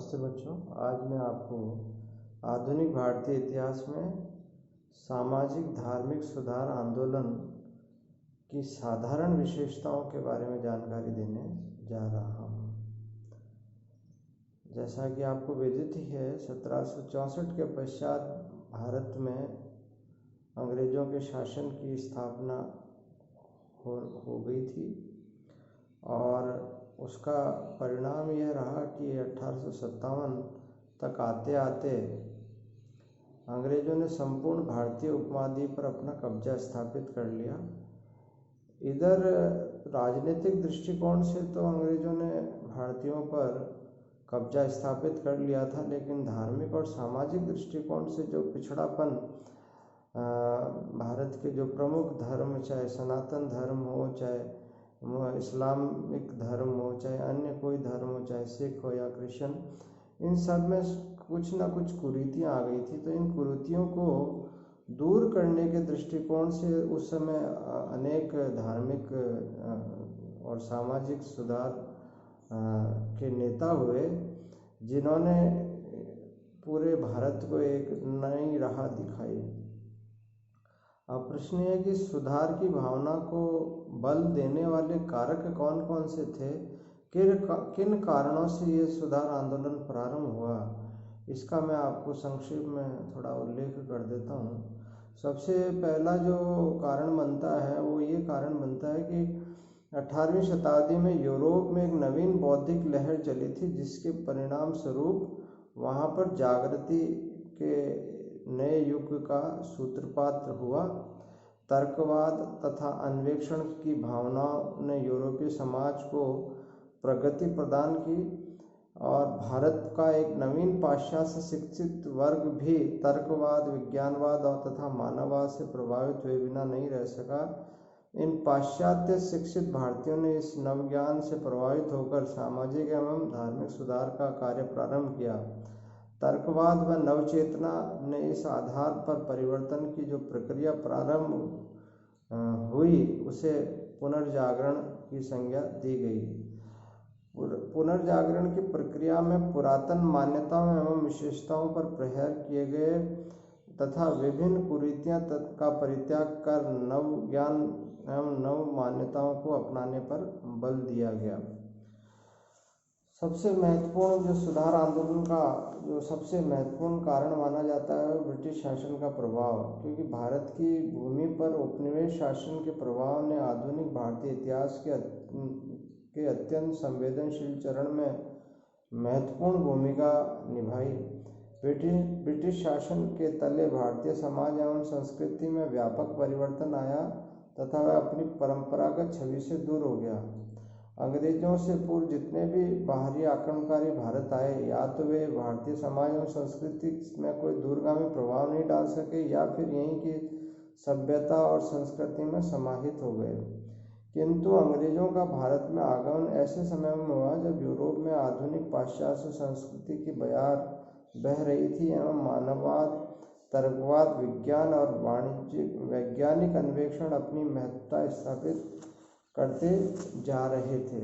नमस्ते बच्चों। आज मैं आपको आधुनिक भारतीय इतिहास में सामाजिक धार्मिक सुधार आंदोलन की साधारण विशेषताओं के बारे में जानकारी देने जा रहा हूँ। जैसा कि आपको विदित ही है, 1764 के पश्चात भारत में अंग्रेज़ों के शासन की स्थापना हो गई थी और उसका परिणाम यह रहा कि 1857 तक आते आते अंग्रेज़ों ने संपूर्ण भारतीय उपमहाद्वीप पर अपना कब्जा स्थापित कर लिया। इधर राजनीतिक दृष्टिकोण से तो अंग्रेज़ों ने भारतीयों पर कब्जा स्थापित कर लिया था, लेकिन धार्मिक और सामाजिक दृष्टिकोण से जो पिछड़ापन भारत के जो प्रमुख धर्म, चाहे सनातन धर्म हो, चाहे इस्लामिक धर्म हो, चाहे अन्य कोई धर्म हो, चाहे सिख हो या क्रिश्चियन, इन सब में कुछ ना कुछ कुरीतियाँ आ गई थी। तो इन कुरीतियों को दूर करने के दृष्टिकोण से उस समय अनेक धार्मिक और सामाजिक सुधार के नेता हुए, जिन्होंने पूरे भारत को एक नई राह दिखाई। अब प्रश्न है कि सुधार की भावना को बल देने वाले कारक कौन कौन से थे, किन कारणों से ये सुधार आंदोलन प्रारंभ हुआ, इसका मैं आपको संक्षेप में थोड़ा उल्लेख कर देता हूँ। सबसे पहला जो कारण बनता है वो ये कारण बनता है कि 18वीं शताब्दी में यूरोप में एक नवीन बौद्धिक लहर चली थी, जिसके परिणाम स्वरूप वहाँ पर जागृति के नए युग का सूत्रपात हुआ। तर्कवाद तथा अन्वेषण की भावनाओं ने यूरोपीय समाज को प्रगति प्रदान की और भारत का एक नवीन पाश्चात्य शिक्षित वर्ग भी तर्कवाद, विज्ञानवाद और तथा मानववाद से प्रभावित हुए बिना नहीं रह सका। इन पाश्चात्य शिक्षित भारतीयों ने इस नवज्ञान से प्रभावित होकर सामाजिक एवं धार्मिक सुधार का कार्य प्रारंभ किया। तर्कवाद व नवचेतना ने इस आधार पर परिवर्तन की जो प्रक्रिया प्रारंभ हुई, उसे पुनर्जागरण की संज्ञा दी गई। पुनर्जागरण की प्रक्रिया में पुरातन मान्यताओं एवं विशेषताओं पर प्रहार किए गए तथा विभिन्न कुरीतियां का परित्याग कर नव ज्ञान एवं नव मान्यताओं को अपनाने पर बल दिया गया। सबसे महत्वपूर्ण जो सुधार आंदोलन का जो सबसे महत्वपूर्ण कारण माना जाता है वो ब्रिटिश शासन का प्रभाव, क्योंकि भारत की भूमि पर उपनिवेश शासन के प्रभाव ने आधुनिक भारतीय इतिहास के अत्यंत संवेदनशील चरण में महत्वपूर्ण भूमिका निभाई। ब्रिटिश शासन के तले भारतीय समाज एवं संस्कृति में व्यापक परिवर्तन आया तथा वह अपनी परंपरागत छवि से दूर हो गया। अंग्रेजों से पूर्व जितने भी बाहरी आक्रमणकारी भारत आए, या तो वे भारतीय समाज और संस्कृति में कोई दूरगामी प्रभाव नहीं डाल सके या फिर यहीं की सभ्यता और संस्कृति में समाहित हो गए। किंतु अंग्रेजों का भारत में आगमन ऐसे समय में हुआ जब यूरोप में आधुनिक पाश्चात्य संस्कृति की बयार बह रही थी एवं मानववाद, तर्कवाद, विज्ञान और वैज्ञानिक अन्वेषण अपनी महत्ता स्थापित करते जा रहे थे।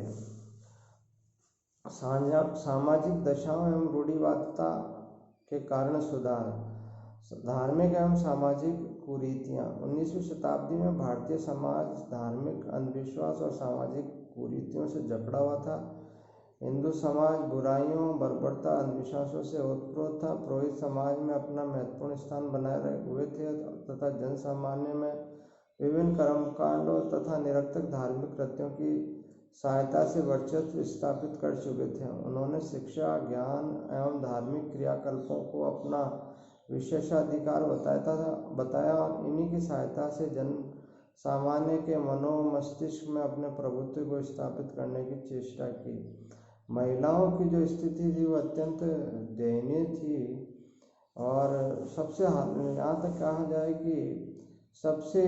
सामाजिक दशाओं एवं रूढ़िवादिता के कारण सुधार, धार्मिक एवं सामाजिक कुरीतियाँ। 19वीं शताब्दी में भारतीय समाज धार्मिक अंधविश्वास और सामाजिक कुरीतियों से जकड़ा हुआ था। हिंदू समाज बुराइयों, बर्बरता, अंधविश्वासों से ओतप्रोत था। पुरोहित समाज में अपना महत्वपूर्ण स्थान बनाए हुए थे तथा जन सामान्य में विभिन्न कर्मकांडों तथा निरर्थक धार्मिक कृत्यों की सहायता से वर्चस्व स्थापित कर चुके थे। उन्होंने शिक्षा, ज्ञान एवं धार्मिक क्रियाकल्पों को अपना विशेषाधिकार बताया और इन्हीं की सहायता से जन सामान्य के मस्तिष्क में अपने प्रभुत्व को स्थापित करने की चेष्टा की। महिलाओं की जो स्थिति थी वो अत्यंत दयनीय थी और सबसे यहाँ तक कहा जाए कि सबसे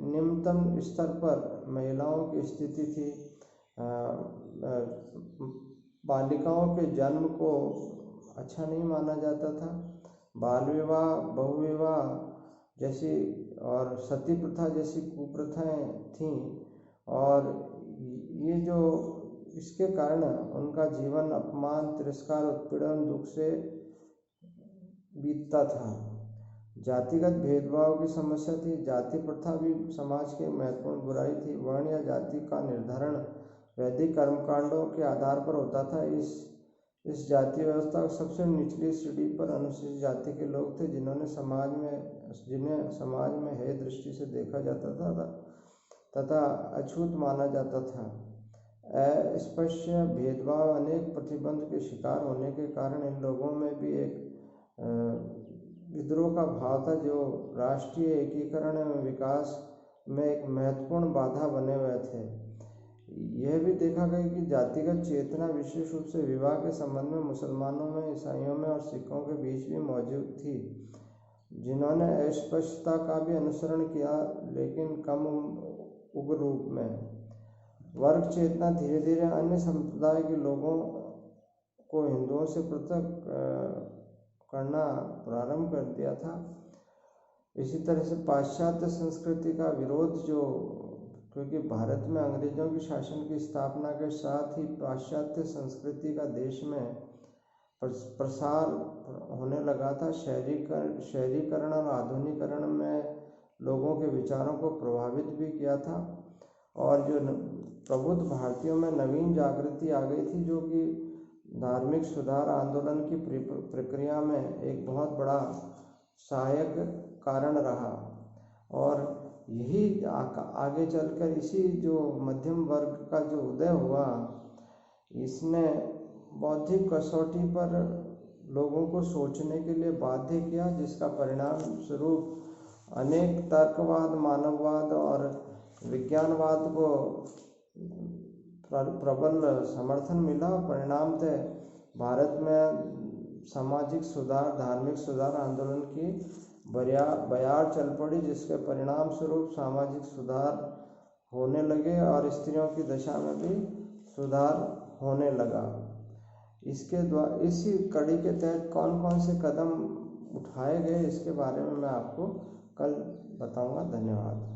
निम्नतम स्तर पर महिलाओं की स्थिति थी। बालिकाओं के जन्म को अच्छा नहीं माना जाता था। बाल विवाह, बहुविवाह जैसी और सती प्रथा जैसी कुप्रथाएं थीं और ये जो इसके कारण उनका जीवन अपमान, तिरस्कार, उत्पीड़न, दुख से बीतता था। जातिगत भेदभाव की समस्या थी। जाति प्रथा भी समाज की महत्वपूर्ण बुराई थी। वर्ण या जाति का निर्धारण वैदिक कर्मकांडों के आधार पर होता था। इस जाति व्यवस्था की सबसे निचली सीढ़ी पर अनुसूचित जाति के लोग थे, जिन्हें समाज में हेय दृष्टि से देखा जाता था तथा अछूत माना जाता था। अस्पृश्य भेदभाव, अनेक प्रतिबंध के शिकार होने के कारण इन लोगों में भी एक विद्रोह का भाव था, जो राष्ट्रीय एकीकरण एवं विकास में एक महत्वपूर्ण बाधा बने हुए थे। यह भी देखा गया कि जातिगत चेतना विशेष रूप से विवाह के संबंध में मुसलमानों में, ईसाइयों में और सिखों के बीच भी मौजूद थी, जिन्होंने अस्पृश्यता का भी अनुसरण किया, लेकिन कम उग्र रूप में। वर्ग चेतना धीरे धीरे अन्य संप्रदाय के लोगों को हिंदुओं से पृथक करना प्रारंभ कर दिया था। इसी तरह से पाश्चात्य संस्कृति का विरोध, क्योंकि भारत में अंग्रेजों के शासन की स्थापना के साथ ही पाश्चात्य संस्कृति का देश में प्रसार होने लगा था। शहरीकरण और आधुनिकीकरण में लोगों के विचारों को प्रभावित भी किया था, और जो प्रबुद्ध भारतीयों में नवीन जागृति आ गई थी, जो कि धार्मिक सुधार आंदोलन की प्रक्रिया में एक बहुत बड़ा सहायक कारण रहा। और यही आगे चलकर इसी जो मध्यम वर्ग का जो उदय हुआ, इसने बौद्धिक कसौटी पर लोगों को सोचने के लिए बाध्य किया, जिसका परिणाम स्वरूप अनेक तर्कवाद, मानववाद और विज्ञानवाद को प्रबल समर्थन मिला। परिणामतः भारत में सामाजिक सुधार, धार्मिक सुधार आंदोलन की बयार चल पड़ी, जिसके परिणाम स्वरूप सामाजिक सुधार होने लगे और स्त्रियों की दशा में भी सुधार होने लगा। इसी कड़ी के तहत कौन कौन से कदम उठाए गए, इसके बारे में मैं आपको कल बताऊंगा। धन्यवाद।